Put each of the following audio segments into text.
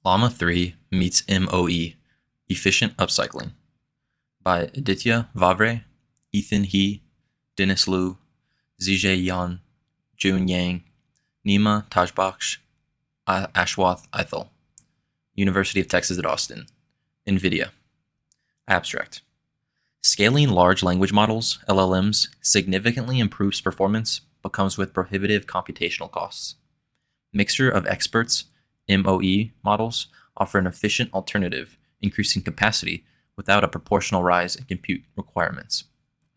Llama 3 meets MoE, Efficient Upcycling, by Aditya Vavre, Ethan He, Dennis Liu, Zijie Yan, Jun Yang, Nima Tajbakhsh, Ashwath Ithal, University of Texas at Austin, NVIDIA. Abstract. Scaling large language models, LLMs, significantly improves performance but comes with prohibitive computational costs. Mixture of experts, MoE models, offer an efficient alternative, increasing capacity without a proportional rise in compute requirements.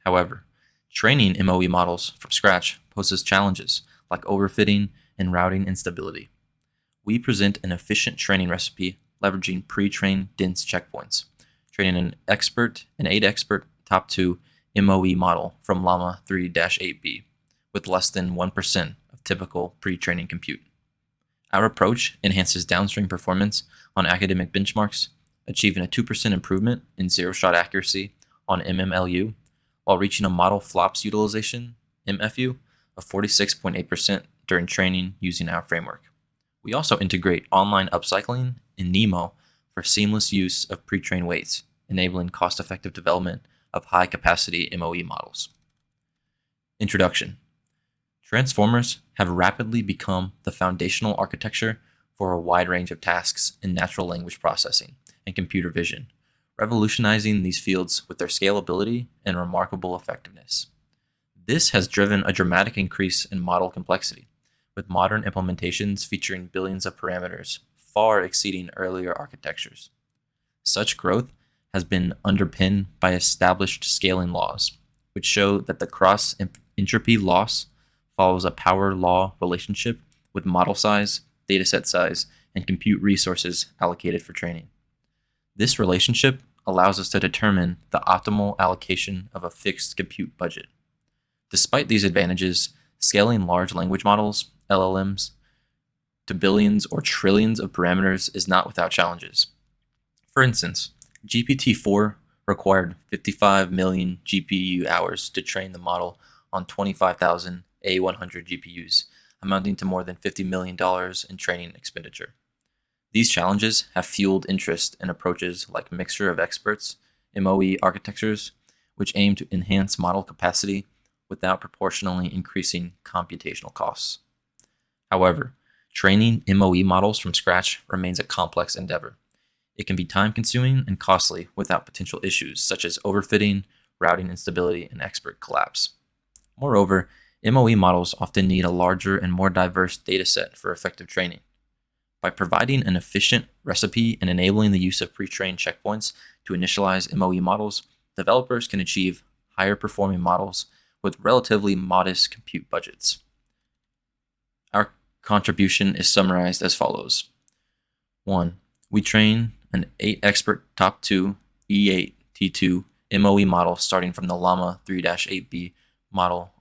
However, training MoE models from scratch poses challenges like overfitting and routing instability. We present an efficient training recipe leveraging pre-trained dense checkpoints, training an 8-expert top 2 MoE model from Llama 3-8B with less than 1% of typical pre-training compute. Our approach enhances downstream performance on academic benchmarks, achieving a 2% improvement in zero-shot accuracy on MMLU, while reaching a model flops utilization, MFU, of 46.8% during training using our framework. We also integrate online upcycling and NeMo for seamless use of pre-trained weights, enabling cost-effective development of high-capacity MoE models. Introduction. Transformers have rapidly become the foundational architecture for a wide range of tasks in natural language processing and computer vision, revolutionizing these fields with their scalability and remarkable effectiveness. This has driven a dramatic increase in model complexity, with modern implementations featuring billions of parameters, far exceeding earlier architectures. Such growth has been underpinned by established scaling laws, which show that the cross-entropy loss follows a power law relationship with model size, dataset size, and compute resources allocated for training. This relationship allows us to determine the optimal allocation of a fixed compute budget. Despite these advantages, scaling large language models, LLMs, to billions or trillions of parameters is not without challenges. For instance, GPT-4 required 55 million GPU hours to train the model on 25,000 A100 GPUs, amounting to more than $50 million in training expenditure. These challenges have fueled interest in approaches like mixture of experts, MoE architectures, which aim to enhance model capacity without proportionally increasing computational costs. However, training MoE models from scratch remains a complex endeavor. It can be time-consuming and costly without potential issues such as overfitting, routing instability, and expert collapse. Moreover, MoE models often need a larger and more diverse dataset for effective training. By providing an efficient recipe and enabling the use of pre-trained checkpoints to initialize MoE models, developers can achieve higher performing models with relatively modest compute budgets. Our contribution is summarized as follows. 1. We train an 8-expert top 2 E8 T2 MoE model starting from the Llama 3-8B model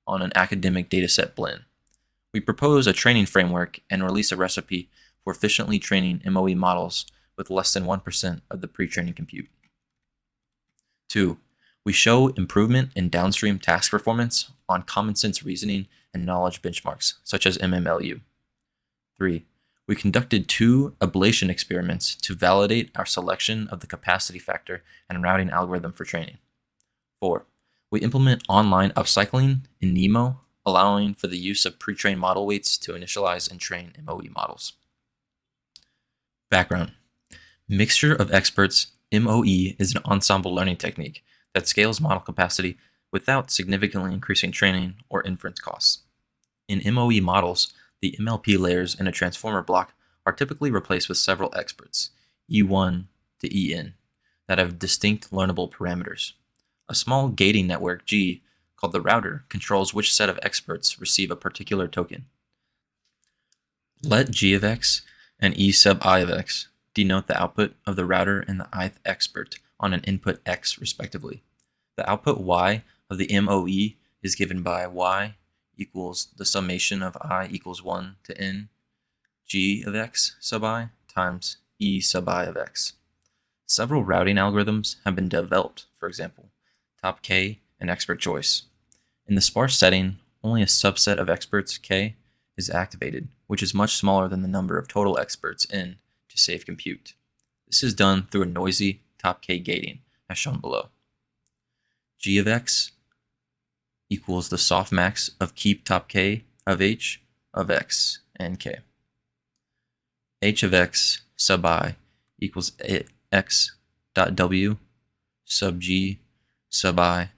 on an academic dataset blend. We propose a training framework and release a recipe for efficiently training MoE models with less than 1% of the pre-training compute. 2. We show improvement in downstream task performance on common sense reasoning and knowledge benchmarks, such as MMLU. 3. We conducted 2 ablation experiments to validate our selection of the capacity factor and routing algorithm for training. 4. We implement online upcycling in NeMo, allowing for the use of pre-trained model weights to initialize and train MoE models. Background. Mixture of experts, MoE is an ensemble learning technique that scales model capacity without significantly increasing training or inference costs. In MoE models, the MLP layers in a transformer block are typically replaced with several experts, E1 to En, that have distinct learnable parameters. A small gating network, G, called the router, controls which set of experts receive a particular token. Let G of x and E sub I of x denote the output of the router and the ith expert on an input x, respectively. The output y of the MoE is given by y equals the summation of I equals 1 to n G of x sub I times E sub I of x. Several routing algorithms have been developed, for example, top k and expert choice. In the sparse setting, only a subset of experts, k, is activated, which is much smaller than the number of total experts, n, to save compute. This is done through a noisy top k gating, as shown below. G of x equals the softmax of keep top k of h of x and k. H of x sub I equals x dot w sub g sub I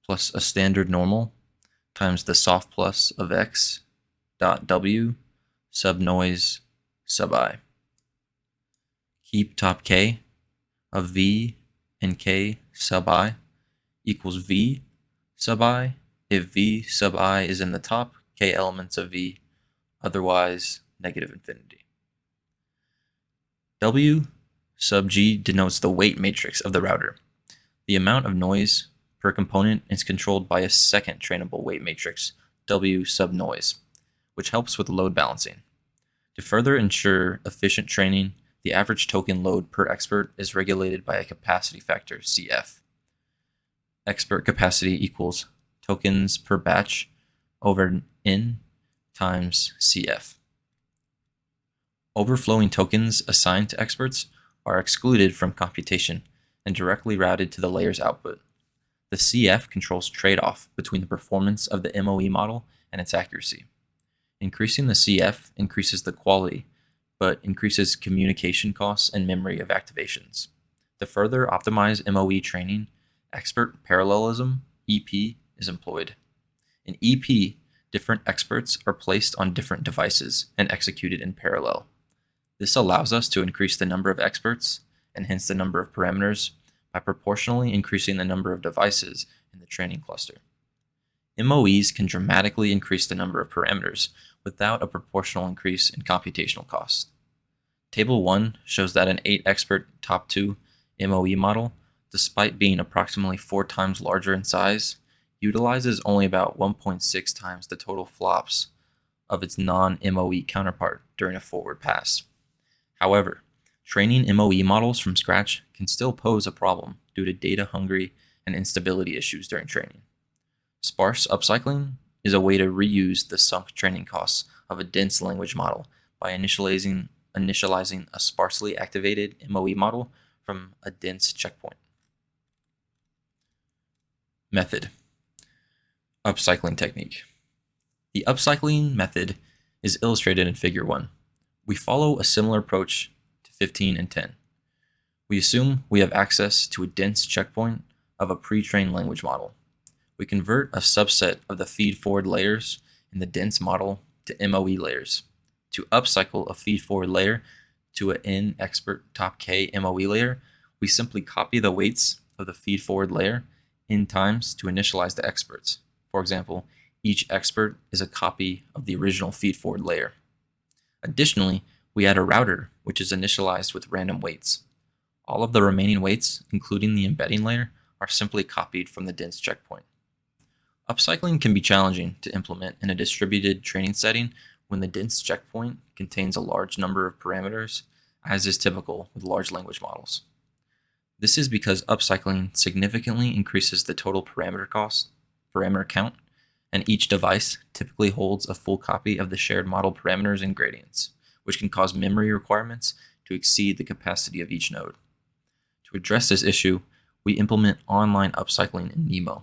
plus a standard normal times the soft plus of x dot w sub noise sub I. Keep top k of v and k sub I equals v sub I if v sub I is in the top k elements of v, otherwise negative infinity. W sub g denotes the weight matrix of the router. The amount of noise per component is controlled by a second trainable weight matrix, W sub noise, which helps with load balancing. To further ensure efficient training, the average token load per expert is regulated by a capacity factor, CF. Expert capacity equals tokens per batch over N times CF. Overflowing tokens assigned to experts are excluded from computation and directly routed to the layer's output. The CF controls trade-off between the performance of the MoE model and its accuracy. Increasing the CF increases the quality, but increases communication costs and memory of activations. To further optimize MoE training, expert parallelism, EP, is employed. In EP, different experts are placed on different devices and executed in parallel. This allows us to increase the number of experts, and hence the number of parameters, by proportionally increasing the number of devices in the training cluster. MoEs can dramatically increase the number of parameters without a proportional increase in computational cost. Table 1 shows that an 8-expert top 2 MoE model, despite being approximately 4 times larger in size, utilizes only about 1.6 times the total flops of its non-MoE counterpart during a forward pass. However, training MoE models from scratch can still pose a problem due to data-hungry and instability issues during training. Sparse upcycling is a way to reuse the sunk training costs of a dense language model by initializing a sparsely activated MoE model from a dense checkpoint. Method. Upcycling technique. The upcycling method is illustrated in Figure 1. We follow a similar approach to 15 and 10. We assume we have access to a dense checkpoint of a pre-trained language model. We convert a subset of the feed-forward layers in the dense model to MoE layers. To upcycle a feed-forward layer to an N-expert top K MoE layer, we simply copy the weights of the feed-forward layer N times to initialize the experts. For example, each expert is a copy of the original feed-forward layer. Additionally, we add a router, which is initialized with random weights. All of the remaining weights, including the embedding layer, are simply copied from the dense checkpoint. Upcycling can be challenging to implement in a distributed training setting when the dense checkpoint contains a large number of parameters, as is typical with large language models. This is because upcycling significantly increases the total parameter count, and each device typically holds a full copy of the shared model parameters and gradients, which can cause memory requirements to exceed the capacity of each node. To address this issue, we implement online upcycling in NeMo,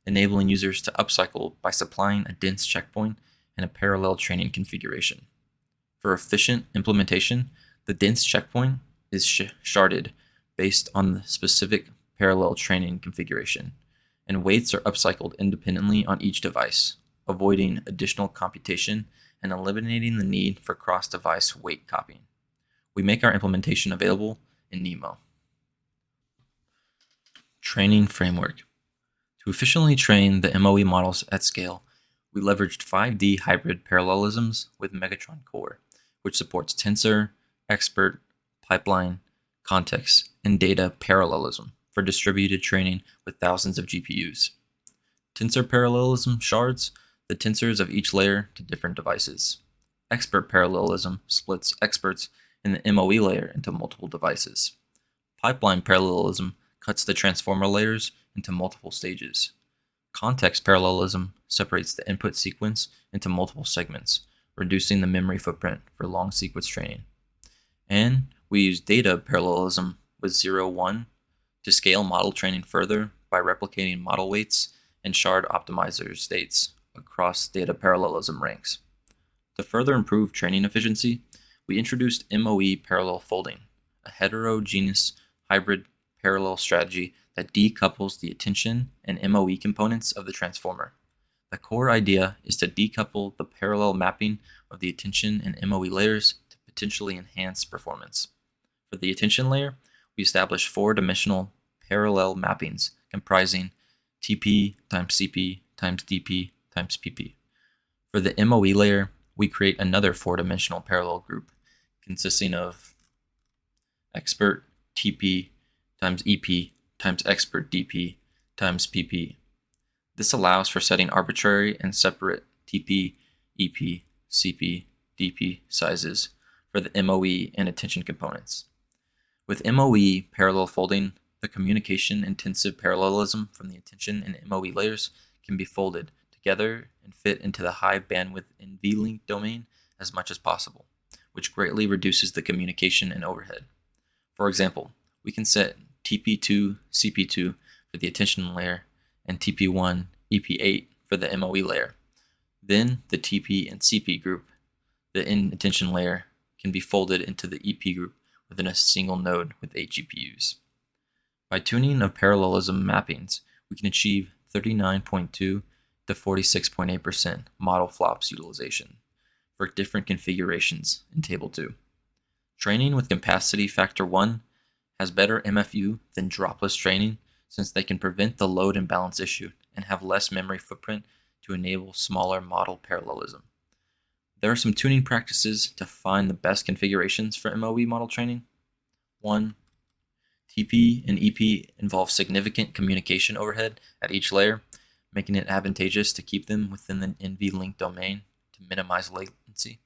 enabling users to upcycle by supplying a dense checkpoint and a parallel training configuration. For efficient implementation, the dense checkpoint is sharded based on the specific parallel training configuration, and weights are upcycled independently on each device, avoiding additional computation and eliminating the need for cross-device weight copying. We make our implementation available in NeMo. Training framework. To efficiently train the MoE models at scale, we leveraged 5D hybrid parallelisms with Megatron Core, which supports tensor, expert, pipeline, context, and data parallelism for distributed training with thousands of GPUs. Tensor parallelism shards the tensors of each layer to different devices. Expert parallelism splits experts in the MoE layer into multiple devices. Pipeline parallelism cuts the transformer layers into multiple stages. Context parallelism separates the input sequence into multiple segments, reducing the memory footprint for long sequence training. And We use data parallelism with 0, 1 to scale model training further by replicating model weights and shard optimizer states across data parallelism ranks. To further improve training efficiency, we introduced MoE parallel folding, a heterogeneous hybrid parallel strategy that decouples the attention and MoE components of the transformer. The core idea is to decouple the parallel mapping of the attention and MoE layers to potentially enhance performance. For the attention layer, we establish four-dimensional parallel mappings comprising TP times CP times DP times PP. For the MoE layer, we create another four-dimensional parallel group consisting of expert TP times EP times expert DP times PP. This allows for setting arbitrary and separate TP, EP, CP, DP sizes for the MoE and attention components. With MoE parallel folding, the communication-intensive parallelism from the attention and MoE layers can be folded together and fit into the high bandwidth NVLink domain as much as possible, which greatly reduces the communication and overhead. For example, we can set TP2, CP2 for the attention layer and TP1, EP8 for the MoE layer. Then the TP and CP group, the in-attention layer, can be folded into the EP group within a single node with 8 GPUs. By tuning of parallelism mappings, we can achieve 39.2 to 46.8% model flops utilization for different configurations in Table 2. Training with capacity factor 1 has better MFU than dropless training since they can prevent the load imbalance issue and have less memory footprint to enable smaller model parallelism. There are some tuning practices to find the best configurations for MoE model training. 1. TP and EP involve significant communication overhead at each layer, making it advantageous to keep them within the NVLink domain to minimize latency.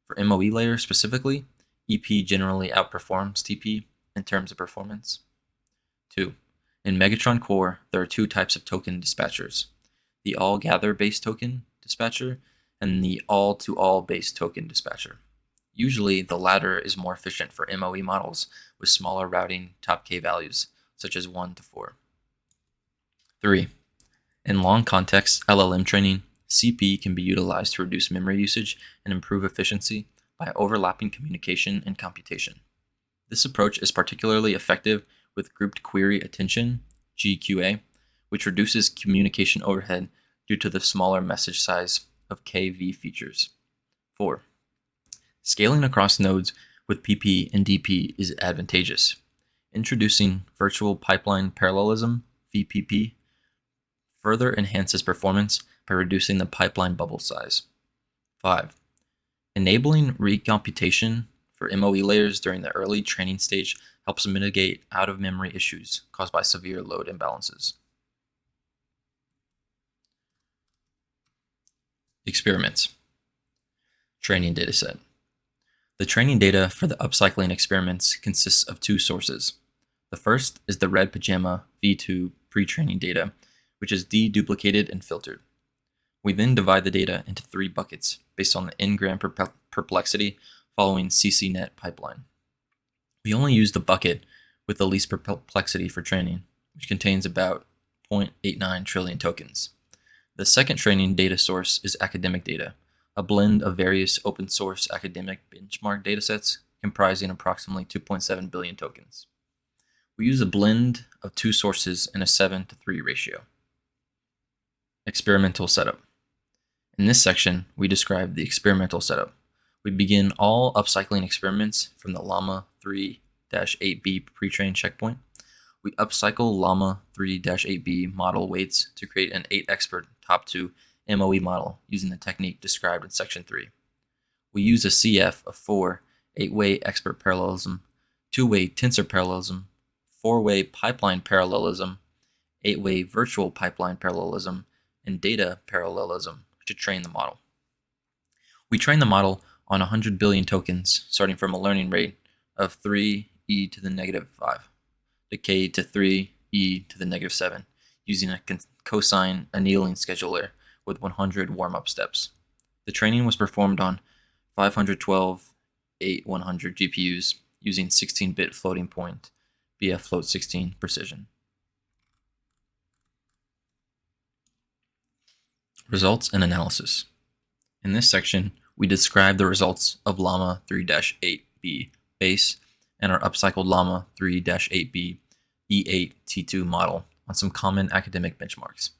For MoE layers specifically, EP generally outperforms TP in terms of performance. 2. In Megatron Core, there are two types of token dispatchers, the all-gather-based token dispatcher and the all-to-all-based token dispatcher. Usually, the latter is more efficient for MoE models with smaller routing top K values, such as 1 to 4. 3. In long context LLM training, CP can be utilized to reduce memory usage and improve efficiency by overlapping communication and computation. This approach is particularly effective with grouped query attention, GQA, which reduces communication overhead due to the smaller message size of KV features. 4. Scaling across nodes with PP and DP is advantageous. Introducing virtual pipeline parallelism, VPP, further enhances performance by reducing the pipeline bubble size. 5. Enabling recomputation for MoE layers during the early training stage helps mitigate out-of-memory issues caused by severe load imbalances. Experiments. Training dataset. The training data for the upcycling experiments consists of two sources. The first is the Red Pajama V2 pre-training data, which is deduplicated and filtered. We then divide the data into three buckets based on the n-gram perplexity following CCNet pipeline. We only use the bucket with the least perplexity for training, which contains about 0.89 trillion tokens. The second training data source is academic data, a blend of various open source academic benchmark datasets comprising approximately 2.7 billion tokens. We use a blend of two sources in a 7:3 ratio. Experimental setup. In this section, we describe the experimental setup. We begin all upcycling experiments from the Llama 3-8B pre-train checkpoint. We upcycle Llama 3-8B model weights to create an 8-expert top 2 MoE model using the technique described in section 3. We use a CF of 4 8-way expert parallelism, 2-way tensor parallelism, 4-way pipeline parallelism, 8-way virtual pipeline parallelism, and data parallelism to train the model. We train the model on 100 billion tokens, starting from a learning rate of 3e to the negative 5, decayed to 3e to the negative 7, using a cosine annealing scheduler with 100 warm-up steps. The training was performed on 512 8100 GPUs using 16-bit floating point BF float 16 precision. Results and analysis. In this section, we describe the results of Llama 3-8B base and our upcycled Llama 3-8B E8T2 model on some common academic benchmarks.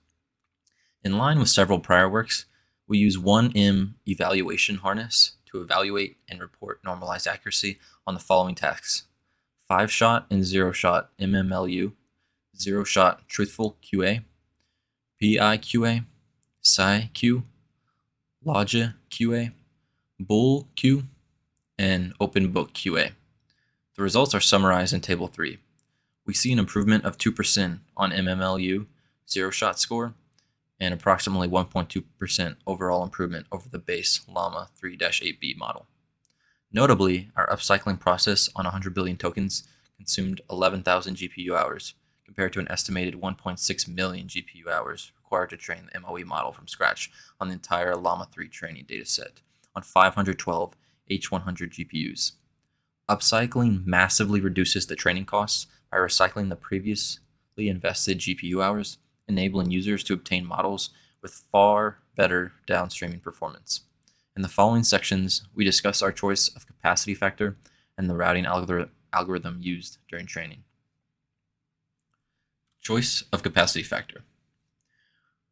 In line with several prior works, we use 1M evaluation harness to evaluate and report normalized accuracy on the following tasks: 5-shot and 0-shot MMLU, 0-shot truthful QA, PIQA, SciQ, Logia QA, Bool Q, and Open Book QA. The results are summarized in Table 3. We see an improvement of 2% on MMLU 0-shot score and approximately 1.2% overall improvement over the base Llama 3-8B model. Notably, our upcycling process on 100 billion tokens consumed 11,000 GPU hours, compared to an estimated 1.6 million GPU hours required to train the MoE model from scratch on the entire Llama 3 training dataset on 512 H100 GPUs. Upcycling massively reduces the training costs by recycling the previously invested GPU hours, enabling users to obtain models with far better downstreaming performance. In the following sections, we discuss our choice of capacity factor and the routing algorithm used during training. Choice of capacity factor.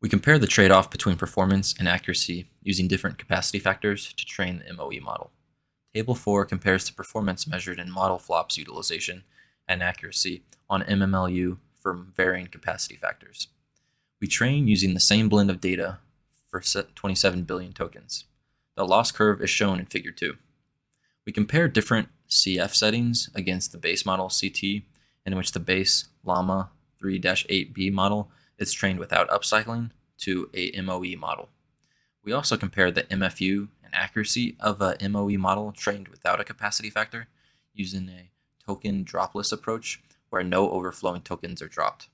We compare the trade-off between performance and accuracy using different capacity factors to train the MoE model. Table 4 compares the performance measured in model flops utilization and accuracy on MMLU from varying capacity factors. We train using the same blend of data for 27 billion tokens. The loss curve is shown in Figure 2. We compare different CF settings against the base model CT, in which the base Llama 3-8B model is trained without upcycling, to a MoE model. We also compare the MFU and accuracy of a MoE model trained without a capacity factor using a token dropless approach where no overflowing tokens are dropped.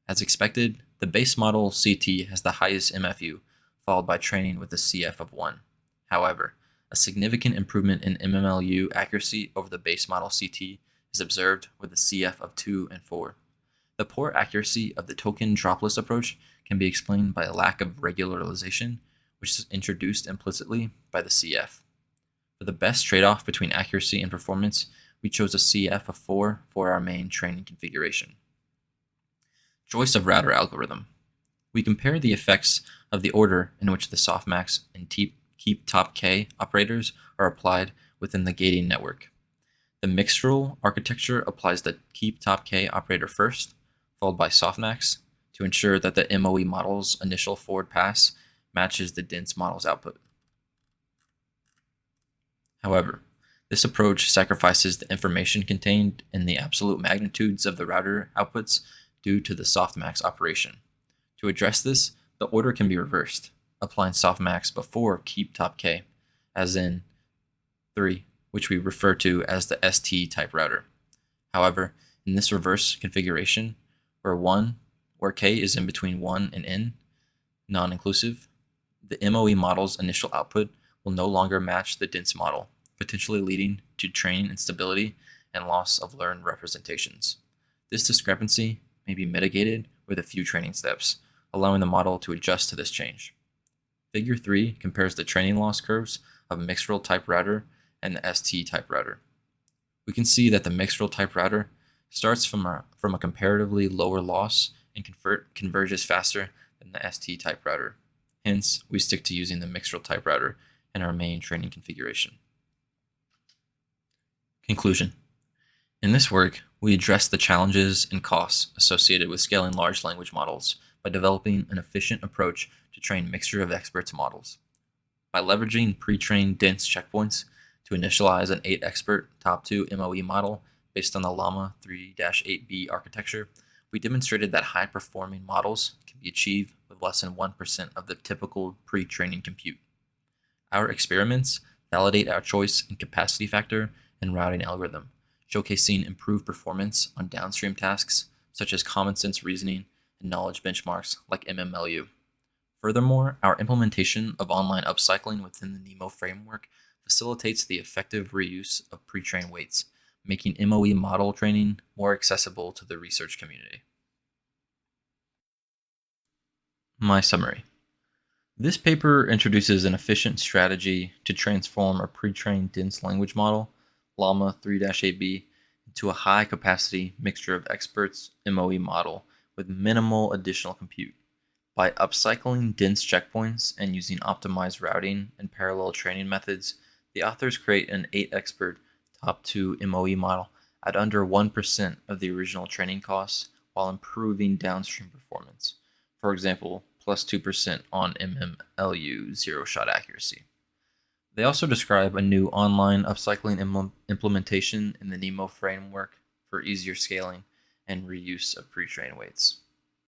As expected, the base model CT has the highest MFU, followed by training with a CF of 1. However, a significant improvement in MMLU accuracy over the base model CT is observed with a CF of 2 and 4. The poor accuracy of the token dropless approach can be explained by a lack of regularization, which is introduced implicitly by the CF. For the best trade-off between accuracy and performance, we chose a CF of 4 for our main training configuration. Choice of router algorithm. We compare the effects of the order in which the softmax and keep top K operators are applied within the gating network. The mixtural architecture applies the keep top K operator first, followed by softmax, to ensure that the MoE model's initial forward pass matches the dense model's output. However, this approach sacrifices the information contained in the absolute magnitudes of the router outputs due to the softmax operation. To address this, the order can be reversed, applying softmax before keep top K, as in 3, which we refer to as the ST type router. However, in this reverse configuration, where K is in between 1 and N, non-inclusive, the MoE model's initial output will no longer match the dense model, potentially leading to training instability and loss of learned representations. This discrepancy may be mitigated with a few training steps, allowing the model to adjust to this change. Figure 3 compares the training loss curves of a mixtural type router and the ST type router. We can see that the mixtural type router starts from a comparatively lower loss and converges faster than the ST type router. Hence, we stick to using the mixtural type router in our main training configuration. Conclusion. In this work, we address the challenges and costs associated with scaling large language models by developing an efficient approach to train mixture of experts models. By leveraging pre-trained dense checkpoints to initialize an 8-expert top 2 MoE model based on the Llama 3-8B architecture, we demonstrated that high-performing models can be achieved with less than 1% of the typical pre-training compute. Our experiments validate our choice in capacity factor and routing algorithm, showcasing improved performance on downstream tasks such as common sense reasoning and knowledge benchmarks like MMLU. Furthermore, our implementation of online upcycling within the NeMo framework facilitates the effective reuse of pre-trained weights, making MoE model training more accessible to the research community. My summary. This paper introduces an efficient strategy to transform a pre-trained dense language model, Llama 3-8B, into a high-capacity mixture of experts MoE model with minimal additional compute. By upcycling dense checkpoints and using optimized routing and parallel training methods, the authors create an 8-expert top-2 MoE model at under 1% of the original training costs while improving downstream performance. For example, plus 2% on MMLU zero-shot accuracy. They also describe a new online upcycling implementation in the NeMo framework for easier scaling and reuse of pre-trained weights.